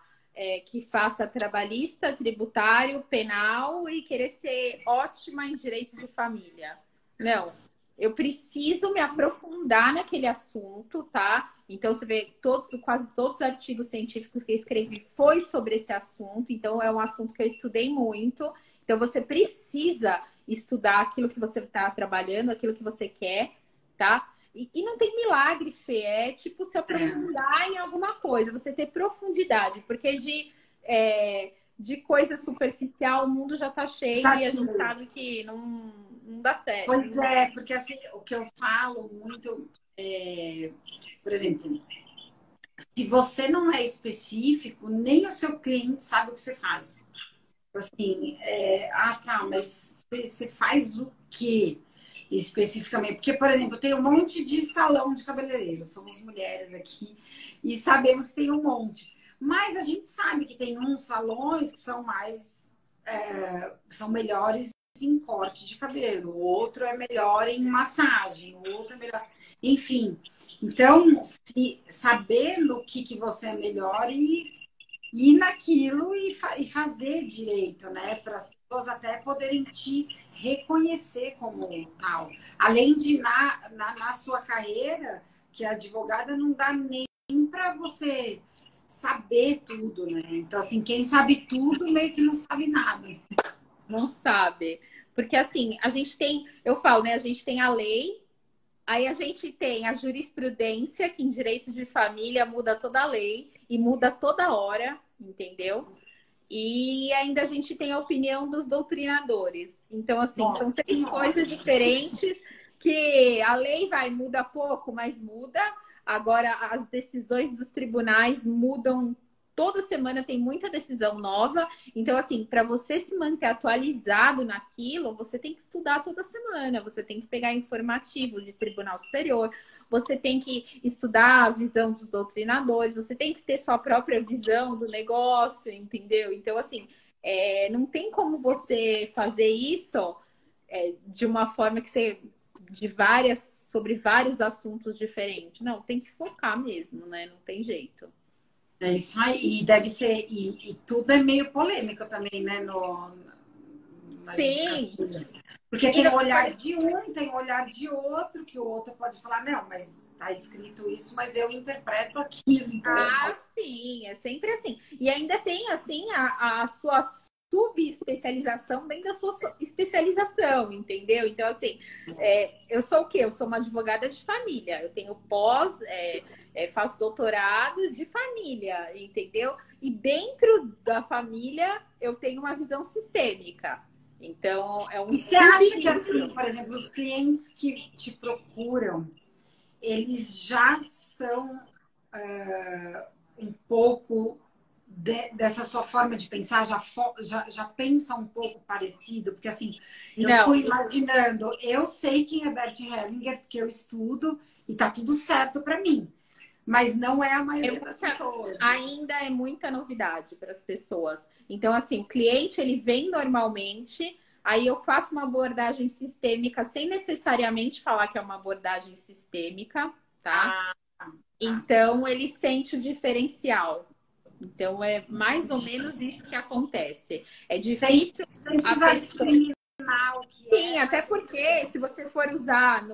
B: que faça trabalhista, tributário, penal e querer ser ótima em direito de família. Não. Eu preciso me aprofundar naquele assunto, tá? Então, você vê, quase todos os artigos científicos que eu escrevi foi sobre esse assunto. Então, é um assunto que eu estudei muito. Então, você precisa estudar aquilo que você está trabalhando, aquilo que você quer, tá? E não tem milagre, Fê, é tipo se aprofundar em alguma coisa, você ter profundidade, porque de coisa superficial o mundo já tá cheio e a gente sabe que não dá certo.
A: Pois é, porque assim, o que eu falo muito por exemplo, se você não é específico, nem o seu cliente sabe o que você faz. Assim, tá, mas você faz o quê especificamente? Porque, por exemplo, tem um monte de salão de cabeleireiro, somos mulheres aqui e sabemos que tem um monte. Mas a gente sabe que tem uns salões que são são melhores em corte de cabelo, o outro é melhor em massagem, o outro é melhor. Enfim, então, saber no que você é melhor e ir naquilo e fazer direito, né? Para as pessoas até poderem te reconhecer como tal. Além de, na sua carreira, que a advogada não dá nem para você saber tudo, né? Então, assim, quem sabe tudo meio que não sabe nada.
B: Não sabe. Porque, assim, a gente tem, eu falo, né? A gente tem a lei, aí a gente tem a jurisprudência, que em direito de família muda toda a lei e muda toda hora, entendeu? E ainda a gente tem a opinião dos doutrinadores. Então, assim, são três coisas diferentes que a lei muda pouco, mas muda. Agora, as decisões dos tribunais mudam. Toda semana tem muita decisão nova. Então, assim, para você se manter atualizado naquilo, você tem que estudar toda semana. Você tem que pegar informativo de Tribunal Superior. Você tem que estudar a visão dos doutrinadores. Você tem que ter sua própria visão do negócio, entendeu? Então, assim, não tem como você fazer isso de uma forma que você... sobre vários assuntos diferentes. Não, tem que focar mesmo, né? Não tem jeito.
A: É isso aí. E deve ser. E tudo é meio polêmico também, né?
B: Sim.
A: Porque tem o olhar de um, tem o olhar de outro, que o outro pode falar, não, mas tá escrito isso, mas eu interpreto aquilo. Então...
B: sim, é sempre assim. E ainda tem, assim, a sua subespecialização dentro da sua especialização, entendeu? Então, assim, eu sou o quê? Eu sou uma advogada de família. Eu tenho faço doutorado de família, entendeu? E dentro da família, eu tenho uma visão sistêmica. Então, é um...
A: E você acha que, assim, por exemplo, os clientes que te procuram, eles já são um pouco dessa sua forma de pensar, já pensa um pouco parecido? Porque, assim, eu fico imaginando, eu sei quem é Bert Hellinger, porque eu estudo e tá tudo certo para mim. Mas não é a maioria das pessoas.
B: Ainda é muita novidade para as pessoas. Então, assim, o cliente, ele vem normalmente, aí eu faço uma abordagem sistêmica sem necessariamente falar que é uma abordagem sistêmica, tá? Então, ele sente o diferencial. Então, é mais ou menos isso que acontece. É difícil a pessoa... Sim, até porque se você for usar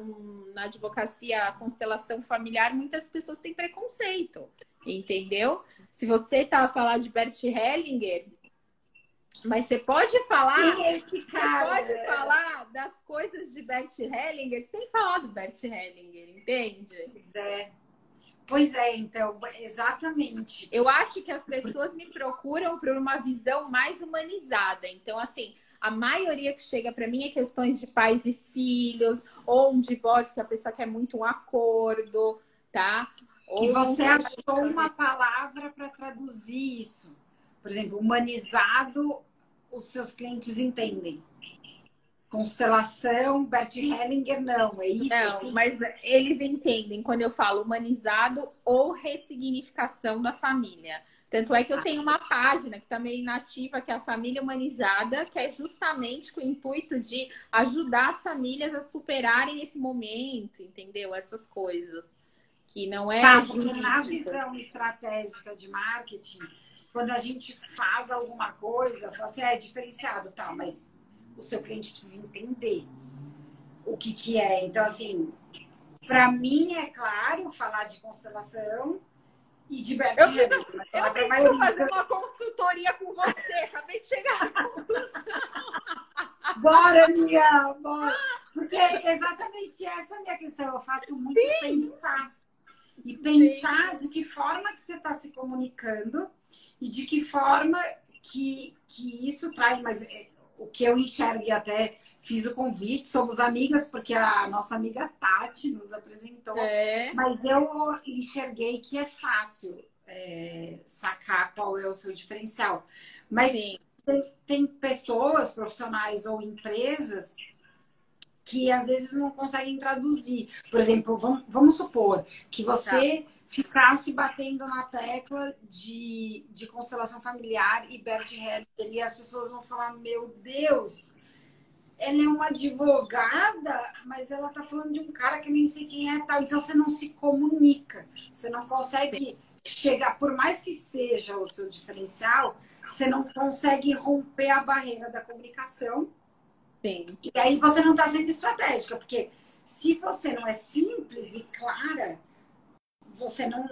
B: na advocacia a constelação familiar, muitas pessoas têm preconceito, entendeu? Se você tá a falar de Bert Hellinger, mas você pode falar, pode falar das coisas de Bert Hellinger sem falar do Bert Hellinger, entende?
A: Pois é, então, exatamente.
B: Eu acho que as pessoas me procuram por uma visão mais humanizada. Então, assim, a maioria que chega para mim é questões de pais e filhos, ou um divórcio que a pessoa quer muito um acordo, tá?
A: E você achou uma palavra para traduzir isso? Por exemplo, humanizado, os seus clientes entendem. Constelação, Bert Hellinger, não, é isso?
B: Não,
A: assim?
B: Mas eles entendem quando eu falo humanizado ou ressignificação da família. Tanto é que eu tenho uma página que está meio inativa, que é a Família Humanizada, que é justamente com o intuito de ajudar as famílias a superarem esse momento, entendeu? Essas coisas. Que não é
A: porque na visão estratégica de marketing, quando a gente faz alguma coisa, fala assim, é diferenciado, tá, mas o seu cliente precisa entender o que é. Então, assim, para mim é claro falar de constelação e de Bert Hellinger.
B: Eu preciso fazer uma consultoria com você. Acabei de chegar à conclusão.
A: Bora, Mia, bora. Porque é exatamente essa a minha questão. Eu faço muito pensar. E pensar de que forma que você está se comunicando e de que forma que isso traz. Mas o que eu enxergo, e até fiz o convite, somos amigas, porque a nossa amiga Tati nos apresentou. Mas eu enxerguei que é fácil sacar qual é o seu diferencial. Mas tem pessoas, profissionais ou empresas que às vezes não conseguem traduzir. Por exemplo, vamos supor que você ficasse batendo na tecla de constelação familiar e Bert Hellinger, e as pessoas vão falar, meu Deus, ela é uma advogada, mas ela tá falando de um cara que nem sei quem é, tal. Então você não se comunica, você não consegue chegar, por mais que seja o seu diferencial, você não consegue romper a barreira da comunicação.
B: Sim.
A: E aí você não está sendo estratégica, porque se você não é simples e clara, você não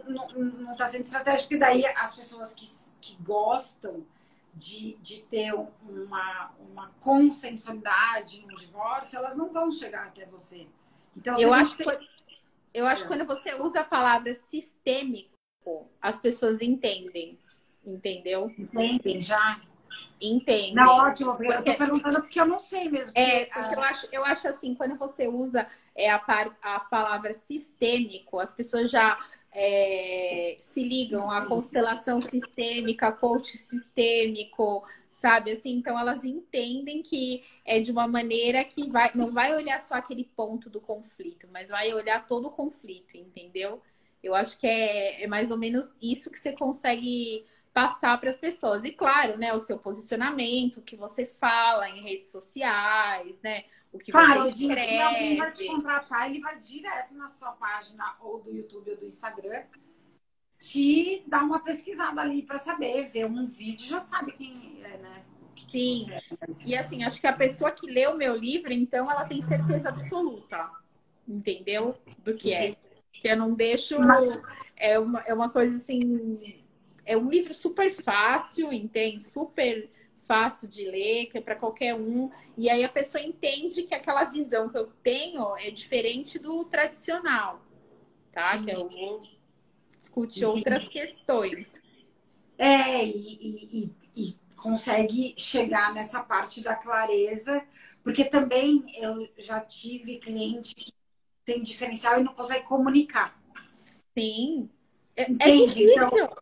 A: está sendo estratégica, porque daí as pessoas que gostam de ter uma consensualidade no divórcio, elas não vão chegar até você. Então,
B: eu acho que quando você usa a palavra sistêmico, as pessoas entendem, entendeu?
A: Entendem já?
B: Entendem.
A: Não, ótimo. Eu tô perguntando porque eu não sei mesmo.
B: Porque eu acho assim, quando você usa a palavra sistêmico, as pessoas já se ligam à constelação sistêmica, coach sistêmico, sabe? Assim, então elas entendem que é de uma maneira que não vai olhar só aquele ponto do conflito, mas vai olhar todo o conflito, entendeu? Eu acho que é mais ou menos isso que você consegue passar para as pessoas. E claro, né, o seu posicionamento, o que você fala em redes sociais, né? O que você escreve.
A: Se alguém vai te contratar, ele vai direto na sua página ou do YouTube ou do Instagram te dar uma pesquisada ali para saber, ver um vídeo, já sabe quem é, né?
B: Sim. E assim, acho que a pessoa que lê o meu livro, então, ela tem certeza absoluta, entendeu? Do que é. Que eu não deixo... É uma coisa assim... É um livro super fácil, entende? Super fácil de ler, que é para qualquer um. E aí a pessoa entende que aquela visão que eu tenho é diferente do tradicional, tá? Que eu vou discutir outras questões.
A: E consegue chegar nessa parte da clareza, porque também eu já tive cliente que tem diferencial e não consegue comunicar.
B: Sim.
A: É difícil. Então,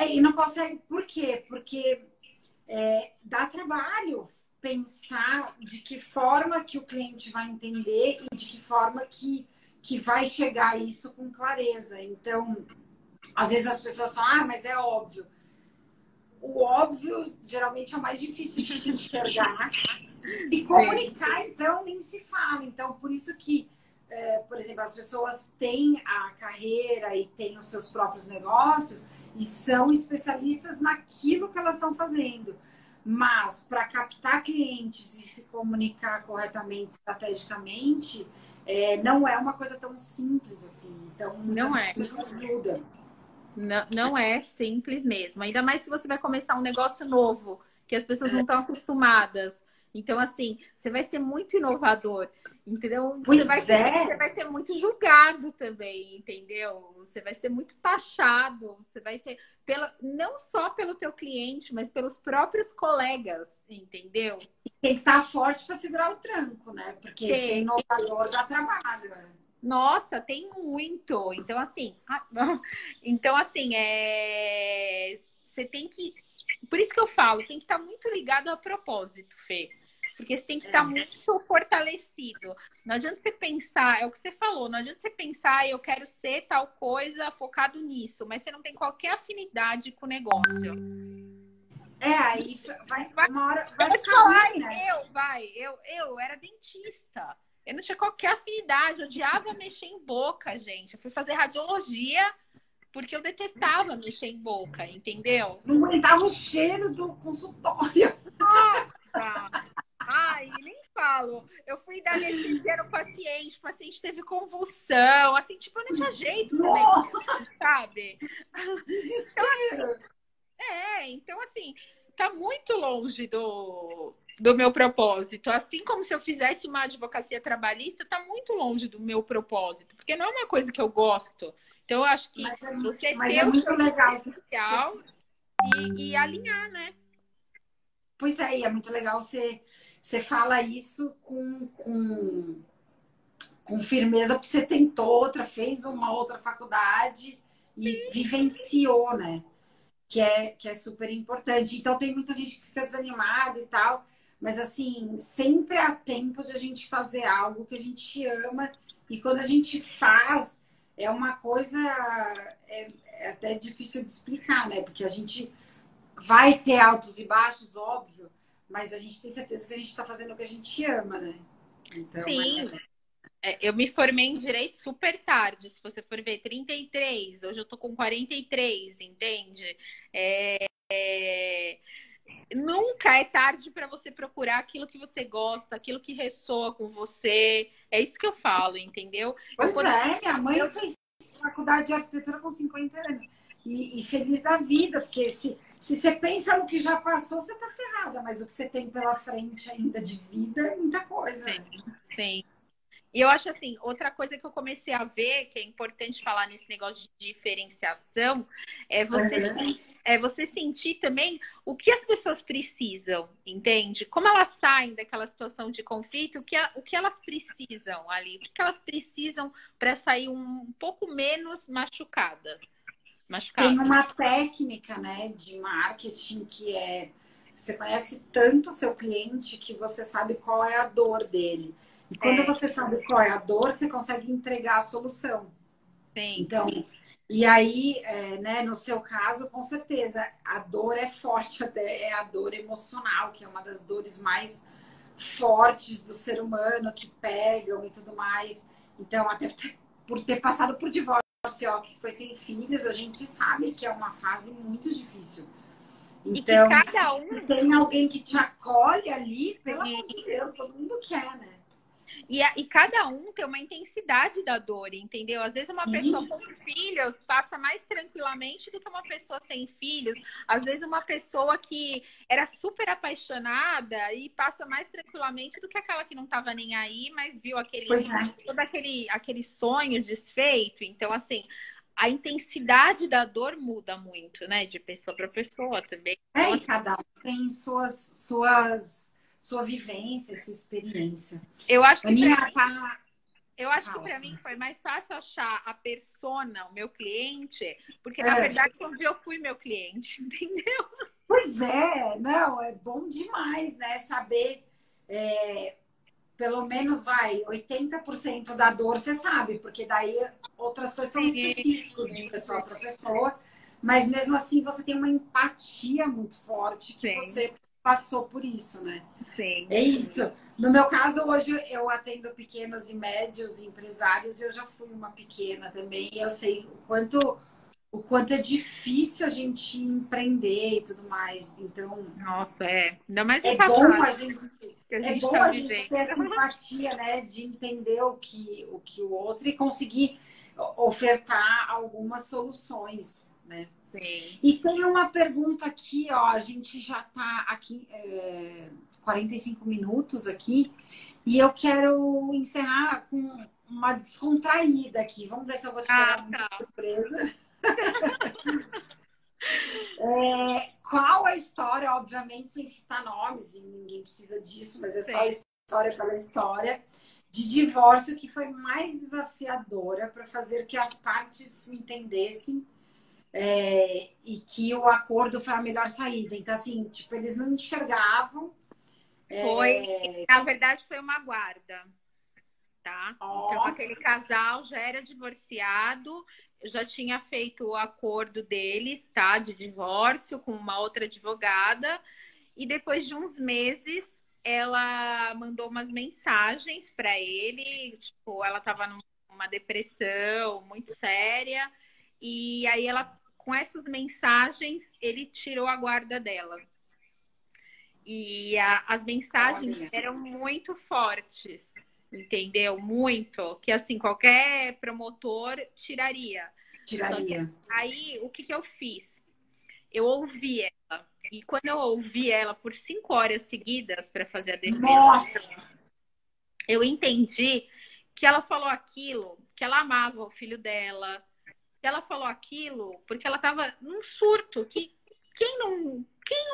A: e não consegue, por quê? Porque dá trabalho pensar de que forma que o cliente vai entender e de que forma que vai chegar isso com clareza. Então, às vezes as pessoas falam, mas é óbvio. O óbvio, geralmente, é o mais difícil de se enxergar. E comunicar, então, nem se fala. Então, por isso que, por exemplo, as pessoas têm a carreira e têm os seus próprios negócios e são especialistas naquilo que elas estão fazendo. Mas, para captar clientes e se comunicar corretamente, estrategicamente, não é uma coisa tão simples assim. Então,
B: não é.
A: Ajuda.
B: Não é simples mesmo. Ainda mais se você vai começar um negócio novo, que as pessoas não estão acostumadas. Então, assim, você vai ser muito inovador, entendeu? Você vai ser muito julgado também, entendeu? Você vai ser muito taxado. Você vai ser não só pelo teu cliente, mas pelos próprios colegas, entendeu?
A: Tem que estar forte para segurar o tranco, né? Porque ser inovador dá trabalho, né?
B: Nossa, tem muito. Então, assim, você tem que... Por isso que eu falo, tem que estar muito ligado a propósito, Fê. Porque você tem que estar muito fortalecido. Não adianta você pensar, é o que você falou, não adianta você pensar, eu quero ser tal coisa focado nisso, mas você não tem qualquer afinidade com o negócio.
A: Aí vai uma hora...
B: Eu vou te falar, né? Eu era dentista. Eu não tinha qualquer afinidade, eu odiava mexer em boca, gente. Eu fui fazer radiologia porque eu detestava mexer em boca, entendeu?
A: Não aguentava o cheiro do consultório.
B: Nossa! Ai, nem falo. Eu fui dar anestesia no paciente, o paciente teve convulsão, assim, tipo, eu não tinha jeito também, sabe?
A: Desespero!
B: Então assim, tá muito longe do meu propósito. Assim como se eu fizesse uma advocacia trabalhista, está muito longe do meu propósito, porque não é uma coisa que eu gosto. Então, eu acho que você
A: Mas é
B: ter o
A: muito
B: seu
A: legal.
B: diferencial e alinhar, né?
A: Pois é, e é muito legal você fala isso com firmeza, porque você tentou outra, fez uma outra faculdade e vivenciou, né? Que é super importante. Então, tem muita gente que fica desanimada e tal, mas assim, sempre há tempo de a gente fazer algo que a gente ama, e quando a gente faz, é uma coisa é até difícil de explicar, né? Porque a gente vai ter altos e baixos, óbvio, mas a gente tem certeza que a gente está fazendo o que a gente ama, né? Então,
B: Sim, eu me formei em direito super tarde, se você for ver, 33, hoje eu tô com 43, entende? Nunca é tarde para você procurar aquilo que você gosta, aquilo que ressoa com você. É isso que eu falo, entendeu?
A: pois é, minha mãe fez faculdade de arquitetura com 50 anos. E feliz da vida, porque se você pensa no que já passou, você tá ferrada, mas o que você tem pela frente ainda de vida é muita coisa.
B: Sim, sim. E eu acho assim, outra coisa que eu comecei a ver, que é importante falar nesse negócio de diferenciação, é você sentir também o que as pessoas precisam, entende? Como elas saem daquela situação de conflito, o que elas precisam ali, o que elas precisam para sair um pouco menos machucada.
A: Tem
B: Machucado.
A: uma técnica, né, de marketing que é você conhece tanto o seu cliente que você sabe qual é a dor dele. E quando você sabe qual é a dor, você consegue entregar a solução.
B: Sim.
A: Então, e aí, né, no seu caso, com certeza, a dor é forte, até é a dor emocional, que é uma das dores mais fortes do ser humano, que pegam e tudo mais. Então, até por ter passado por divórcio, ó, que foi sem filhos, a gente sabe que é uma fase muito difícil.
B: E que
A: Então,
B: cada
A: se
B: um.
A: tem alguém que te acolhe ali, pelo amor
B: Sim.
A: de Deus, todo mundo quer, né?
B: E cada um tem uma intensidade da dor, entendeu? Às vezes uma pessoa
A: Sim.
B: com filhos passa mais tranquilamente do que uma pessoa sem filhos. Às vezes uma pessoa que era super apaixonada e passa mais tranquilamente do que aquela que não estava nem aí, mas viu
A: Pois é.
B: todo aquele sonho desfeito. Então, assim, a intensidade da dor muda muito, né? De pessoa para pessoa também. Então,
A: E
B: assim,
A: cada um tem sua vivência, sua experiência.
B: eu acho que para
A: Aninha, tá.
B: Eu acho que
A: Fala,
B: para mim
A: fala.
B: foi mais fácil achar a persona, o meu cliente, porque na
A: É.
B: verdade um dia eu fui meu cliente, entendeu?
A: Pois é, não, é bom demais, né? Saber, pelo menos vai, 80% da dor você sabe, porque daí outras coisas são
B: Sim,
A: específicas de
B: sim,
A: pessoa para pessoa, mas mesmo assim você tem uma empatia muito forte que
B: sim,
A: você passou por isso, né?
B: sim.
A: É isso. No meu caso, hoje eu atendo pequenos e médios empresários, eu já fui uma pequena também, e eu sei o quanto é difícil a gente empreender e tudo mais. Então,
B: Nossa, é. Ainda mais
A: é
B: essa
A: bom
B: fase
A: a gente,
B: que a
A: é
B: gente
A: bom
B: está
A: a gente
B: vivendo.
A: ter essa empatia, né, de entender o que o outro e conseguir ofertar algumas soluções, né?
B: Sim.
A: E tem uma pergunta aqui, ó, a gente já está aqui 45 minutos aqui, e eu quero encerrar com uma descontraída aqui. Vamos ver se eu vou te
B: Ah,
A: pegar muito
B: tá.
A: surpresa. Qual a história, obviamente, sem citar nomes, e ninguém precisa disso, mas é só
B: Sim.
A: história pela história, de divórcio que foi mais desafiadora para fazer que as partes se entendessem e que o acordo foi a melhor saída. Então, assim, tipo, eles não enxergavam.
B: Foi, na verdade, foi uma guarda, tá? Então,
A: Nossa,
B: aquele casal já era divorciado, eu já tinha feito o acordo deles, tá? De divórcio com uma outra advogada. E depois de uns meses, ela mandou umas mensagens para ele, tipo, ela estava numa depressão muito séria, e aí ela, com essas mensagens, ele tirou a guarda dela. E as mensagens
A: olha,
B: eram muito fortes, entendeu? Muito, que assim, qualquer promotor tiraria. Só que
A: tiraria.
B: aí, o que eu fiz? eu ouvi ela. E quando eu ouvi ela por 5 horas seguidas para fazer a defesa,
A: Nossa!
B: eu entendi que ela falou aquilo, que ela amava o filho dela, que ela falou aquilo porque ela estava num surto, que quem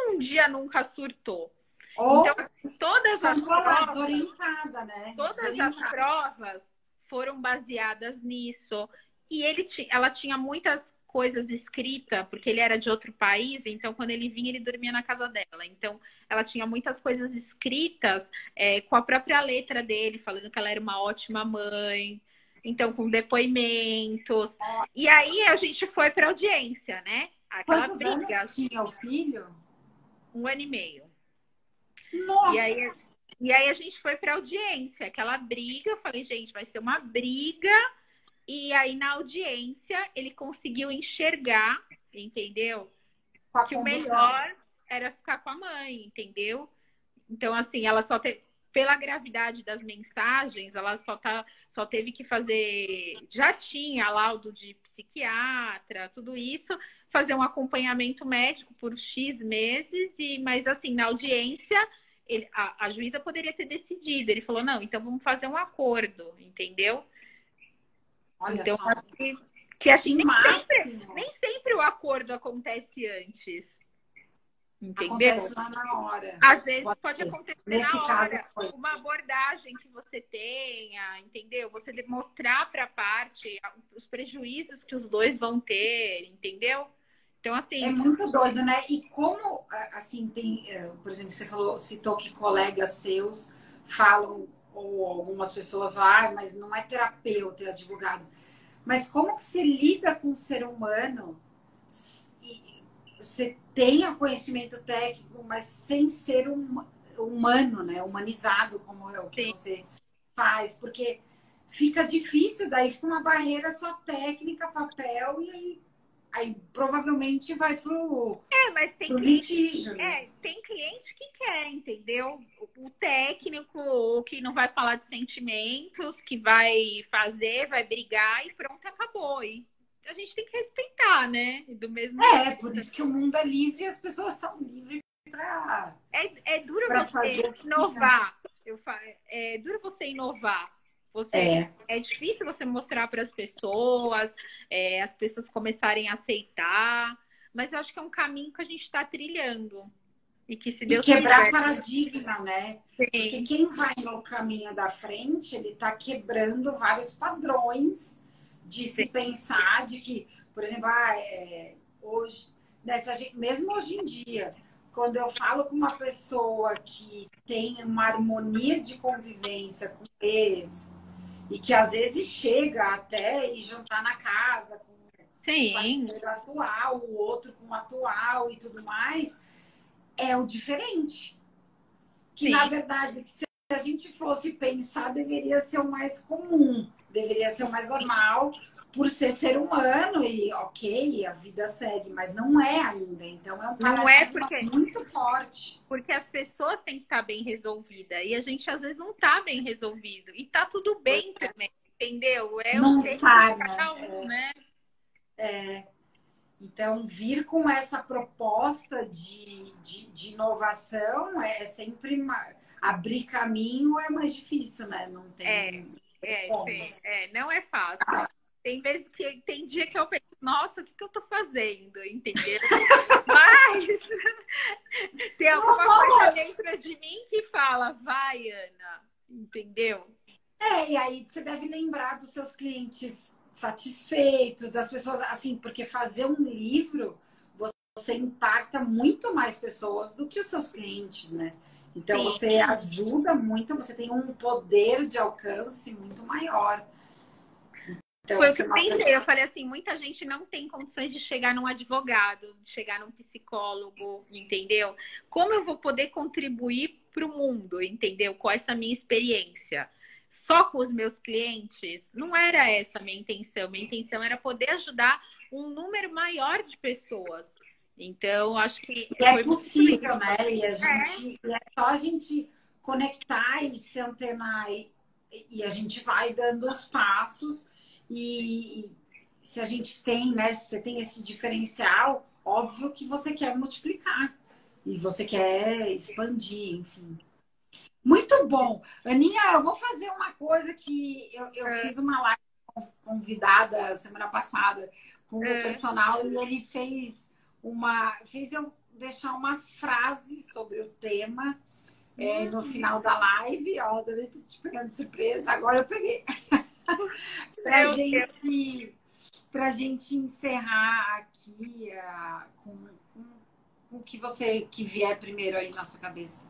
B: um dia nunca surtou? Então,
A: Ou
B: todas as provas,
A: desorientada, né?
B: todas as
A: Desorientada.
B: provas foram baseadas nisso. E ela tinha muitas coisas escritas, porque ele era de outro país, então quando ele vinha, ele dormia na casa dela. Então, ela tinha muitas coisas escritas com a própria letra dele, falando que ela era uma ótima mãe, então com depoimentos. E aí a gente foi para audiência, né? Aquela
A: Quantos
B: briga,
A: anos tinha o filho?
B: 1 ano e meio. E aí,
A: Nossa!
B: e aí a gente foi para audiência, aquela briga. Eu falei, gente, vai ser uma briga. E aí na audiência ele conseguiu enxergar, entendeu?
A: Com a
B: Que o
A: condução.
B: melhor era ficar com a mãe, entendeu? Então, assim, ela só teve, pela gravidade das mensagens, ela só teve que fazer, já tinha laudo de psiquiatra, tudo isso, fazer um acompanhamento médico por X meses, mas assim, na audiência, a juíza poderia ter decidido. Ele falou, não, então vamos fazer um acordo, entendeu?
A: Olha
B: Então,
A: só.
B: acho que assim,
A: Que máximo!
B: nem sempre o acordo acontece antes. Entendeu?
A: Acontece lá na hora.
B: Às vezes pode acontecer
A: Nesse
B: na
A: caso
B: hora.
A: foi.
B: Uma abordagem que você tenha, entendeu? Você mostrar para a parte os prejuízos que os dois vão ter, entendeu? Então,
A: É
B: assim,
A: muito doido, né? E como, assim, tem, por exemplo, você falou, citou que colegas seus falam, ou algumas pessoas falam, mas não é terapeuta, é advogado. Mas como que você lida com o ser humano e você tenha conhecimento técnico, mas sem ser humano, né? Humanizado, como é o que
B: sim.
A: você faz, porque fica difícil, daí fica uma barreira só técnica, papel, e aí provavelmente vai pro
B: Mas tem
A: litígio, né?
B: tem cliente que quer, entendeu? O técnico, o que não vai falar de sentimentos, que vai fazer, vai brigar e pronto, acabou. E a gente tem que respeitar, né? Do mesmo jeito.
A: Por isso que o mundo é livre e as pessoas são livres para
B: É duro
A: fazer
B: você
A: o que quiser.
B: inovar. É duro você inovar. É difícil você mostrar para as pessoas começarem a aceitar. Mas eu acho que é um caminho que a gente está trilhando. E que se
A: E
B: Deus
A: quebrar
B: quiser.
A: paradigma, né? Porque
B: Sim,
A: quem vai no caminho da frente, ele está quebrando vários padrões de
B: sim,
A: se pensar, de que, por exemplo, hoje, mesmo hoje em dia, quando eu falo com uma pessoa que tem uma harmonia de convivência com ex, e que às vezes chega até ir jantar na casa com o
B: sim,
A: parceiro atual, o outro com o atual e tudo mais, é o diferente. Que, na
B: sim.
A: verdade, se a gente fosse pensar, deveria ser o mais comum, deveria ser o mais normal, por ser humano e, ok, a vida segue, mas não é ainda. Então, é um
B: Não é
A: paradigma muito forte.
B: porque as pessoas têm que estar bem resolvida e a gente às vezes não está bem resolvido e tá tudo bem também, entendeu? É o
A: Não
B: tempo de
A: está,
B: cada
A: né?
B: um, né?
A: Então, vir com essa proposta de inovação é sempre abrir caminho é mais difícil, né? Não tem como.
B: Não é fácil. Tem vezes que tem dia que eu penso, nossa, o que eu tô fazendo, entendeu? Mas tem alguma coisa dentro de mim que fala, vai, Ana, entendeu?
A: E aí você deve lembrar dos seus clientes satisfeitos, das pessoas, assim, porque fazer um livro, você impacta muito mais pessoas do que os seus clientes, né? Então,
B: Sim.
A: você ajuda muito, você tem um poder de alcance muito maior. Então,
B: Foi o que eu pensei. Eu falei assim, muita gente não tem condições de chegar num advogado, de chegar num psicólogo, entendeu? Como eu vou poder contribuir para o mundo, entendeu? Com essa minha experiência. Só com os meus clientes, não era essa a minha intenção. Minha intenção era poder ajudar um número maior de pessoas. Então, acho que
A: é possível, né? E é só a gente conectar e se antenar e a gente vai dando os passos. E se a gente tem, né? Se você tem esse diferencial, óbvio que você quer multiplicar e você quer expandir, enfim. Muito bom. Aninha, eu vou fazer uma coisa que eu fiz uma live convidada semana passada com o meu personal e ele fez eu deixar uma frase sobre o tema no final da live. Ó, devia ter te pegando de surpresa. Agora eu peguei. Pra gente encerrar aqui com o que que vier primeiro aí na sua cabeça.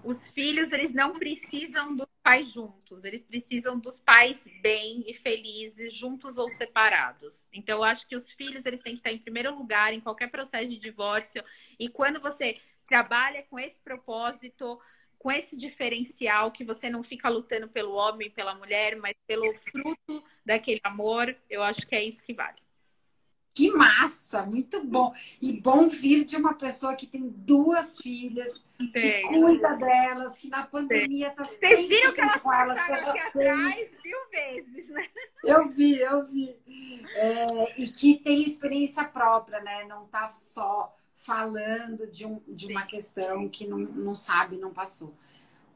B: Os filhos, eles não precisam dos pais juntos, eles precisam dos pais bem e felizes, juntos ou separados. Então, eu acho que os filhos, eles têm que estar em primeiro lugar em qualquer processo de divórcio. E quando você trabalha com esse propósito, com esse diferencial, que você não fica lutando pelo homem e pela mulher, mas pelo fruto daquele amor, eu acho que é isso que vale.
A: Que massa, muito bom. E bom vir de uma pessoa que tem 2 filhas, que cuida delas, que na pandemia está sempre.
B: Vocês viram que elas passaram aqui atrás 1000 vezes, né?
A: Eu vi. E que tem experiência própria, né? Não está só falando de uma questão que não sabe, não passou.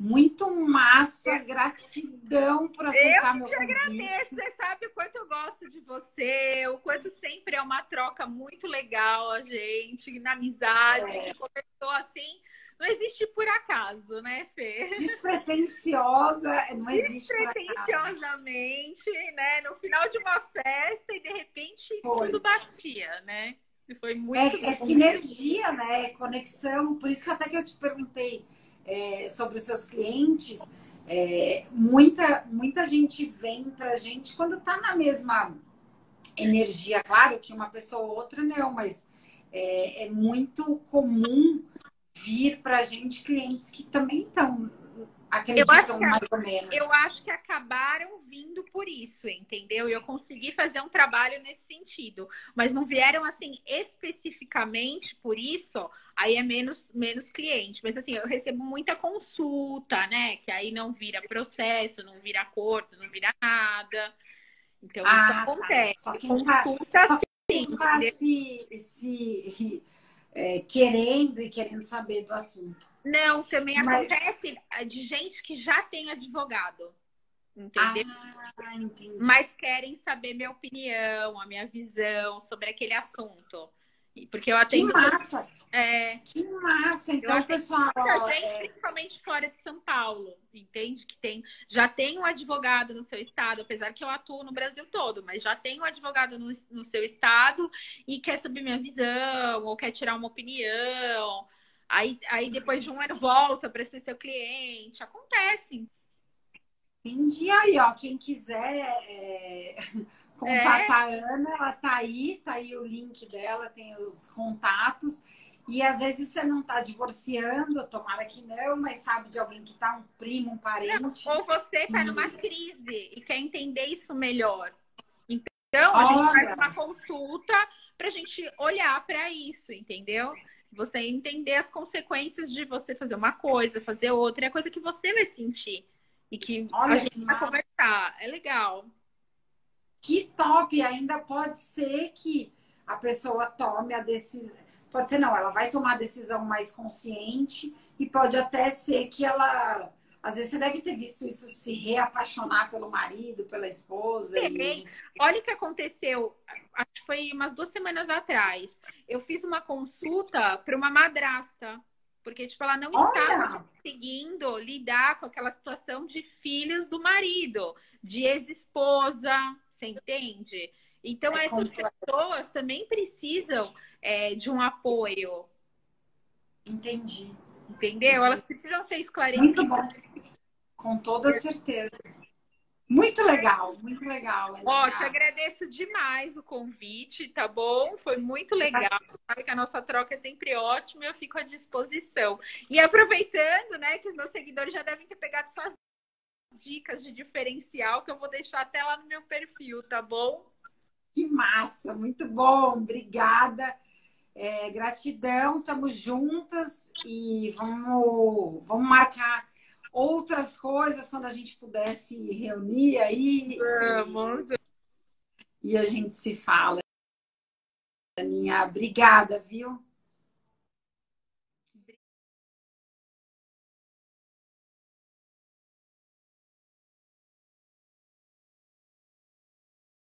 A: Muito massa, gratidão por aceitar meu convite.
B: Eu te agradeço, você sabe o quanto eu gosto de você, o quanto sempre é uma troca muito legal a gente, na amizade, que começou assim, não existe por acaso, né, Fê?
A: Despretensiosa, não existe
B: despretensiosamente, né, no final de uma festa e de repente tudo batia, né? E foi muito
A: é sinergia, né, é conexão, por isso até que eu te perguntei sobre os seus clientes, muita gente vem pra gente quando está na mesma energia, claro que uma pessoa ou outra não, mas é muito comum vir pra gente clientes que também estão acreditam mais ou menos.
B: Eu acho que acabaram vindo por isso, entendeu? E eu consegui fazer um trabalho nesse sentido. Mas não vieram, assim, especificamente por isso, aí é menos cliente. Mas, assim, eu recebo muita consulta, né? Que aí não vira processo, não vira acordo, não vira nada. Então, isso acontece.
A: Só quem
B: consulta,
A: querendo saber do assunto.
B: Não, também acontece de gente que já tem advogado, entendeu?
A: Entendi.
B: Mas querem saber minha opinião, a minha visão sobre aquele assunto. Porque eu atendo...
A: Que massa! Que massa! Então, pessoal...
B: Muita gente, principalmente fora de São Paulo, entende? Que já tem um advogado no seu estado, apesar que eu atuo no Brasil todo, mas já tem um advogado no seu estado e quer saber minha visão, ou quer tirar uma opinião. Aí depois de um ano volta para ser seu cliente. Acontece.
A: Entendi. Aí, ó, quem quiser contatar a Ana, ela tá aí o link dela, tem os contatos. E às vezes você não tá divorciando, tomara que não, mas sabe de alguém que tá, um primo, um parente.
B: Não, ou você tá numa crise e quer entender isso melhor. Então, a gente faz uma consulta pra gente olhar para isso, entendeu? Você entender as consequências de você fazer uma coisa, fazer outra, é a coisa que você vai sentir. E que a gente vai conversar. É legal.
A: Que top! Ainda pode ser que a pessoa tome a decisão. Pode ser não, ela vai tomar a decisão mais consciente e pode até ser que ela... Às vezes você deve ter visto isso, se reapaixonar pelo marido, pela esposa.
B: Olha o que aconteceu, acho que foi umas 2 semanas atrás. Eu fiz uma consulta para uma madrasta. Porque, tipo, ela não estava conseguindo lidar com aquela situação de filhos do marido, de ex-esposa, você entende? Então, essas pessoas também precisam de um apoio.
A: Entendi.
B: Entendeu? Elas precisam ser esclarecidas.
A: Muito bom. Com toda certeza. Muito legal, muito legal.
B: Ó, te agradeço demais o convite, tá bom? Foi muito legal. Sabe que a nossa troca é sempre ótima e eu fico à disposição. E aproveitando, né, que os meus seguidores já devem ter pegado suas dicas de diferencial, que eu vou deixar até lá no meu perfil, tá bom?
A: Que massa, muito bom. Obrigada. Gratidão, estamos juntas e vamos marcar outras coisas quando a gente pudesse reunir aí.
B: Vamos.
A: E a gente se fala. Aninha, obrigada, viu?